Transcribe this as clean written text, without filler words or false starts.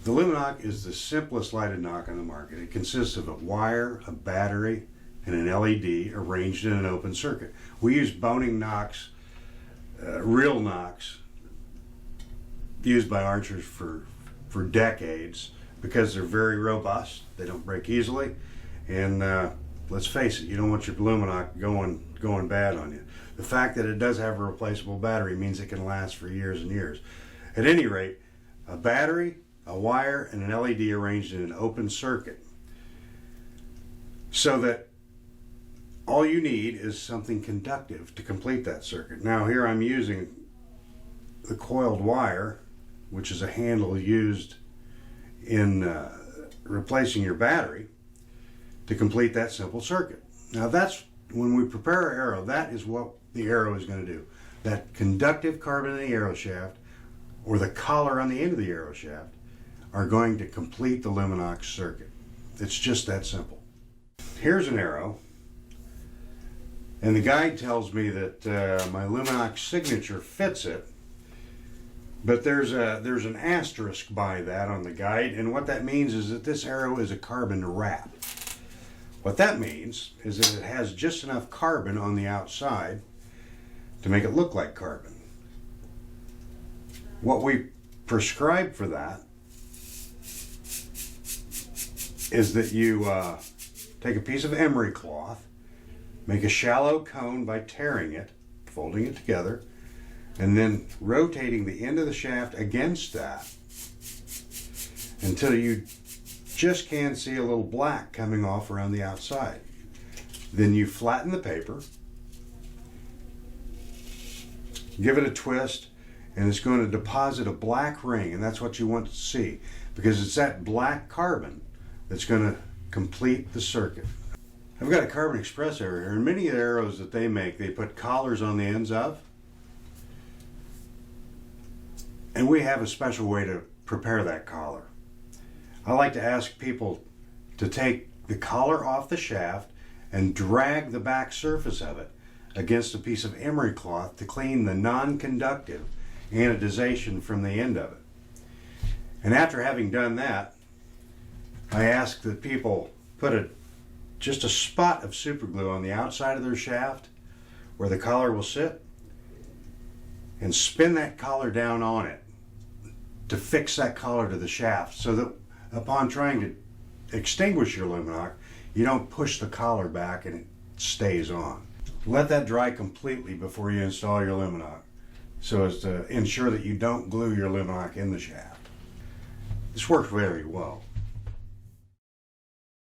The Lumenok is the simplest lighted knock on the market. It consists of a wire, a battery, and an LED arranged in an open circuit. We use boning knocks, real knocks, used by archers for decades because they're very robust. They don't break easily, and let's face it, you don't want your Lumenok going bad on you. The fact that it does have a replaceable battery means it can last for years and years. At any rate, a battery, a wire, and an LED arranged in an open circuit, so that all you need is something conductive to complete that circuit. Now here I'm using the coiled wire, which is a handle used in replacing your battery, to complete that simple circuit. Now that's, when we prepare our arrow, that is what the arrow is going to do. That conductive carbon in the arrow shaft, or the collar on the end of the arrow shaft, are going to complete the Lumenok circuit. It's just that simple. Here's an arrow, and the guide tells me that my Lumenok signature fits it, but there's an asterisk by that on the guide, and what that means is that this arrow is a carbon wrap. What that means is that it has just enough carbon on the outside to make it look like carbon. What we prescribe for that is that you take a piece of emery cloth, make a shallow cone by tearing it, folding it together, and then rotating the end of the shaft against that until you just can see a little black coming off around the outside. Then you flatten the paper, give it a twist, and it's going to deposit a black ring, and that's what you want to see, because it's that black carbon that's going to complete the circuit. I've got a Carbon Express arrow here, and many of the arrows that they make, they put collars on the ends of, and we have a special way to prepare that collar. I like to ask people to take the collar off the shaft and drag the back surface of it against a piece of emery cloth to clean the non-conductive anodization from the end of it. And after having done that, I ask that people put just a spot of super glue on the outside of their shaft where the collar will sit, and spin that collar down on it to fix that collar to the shaft, so that upon trying to extinguish your Lumenok, you don't push the collar back and it stays on. Let that dry completely before you install your Lumenok, so as to ensure that you don't glue your Lumenok in the shaft. This worked very well.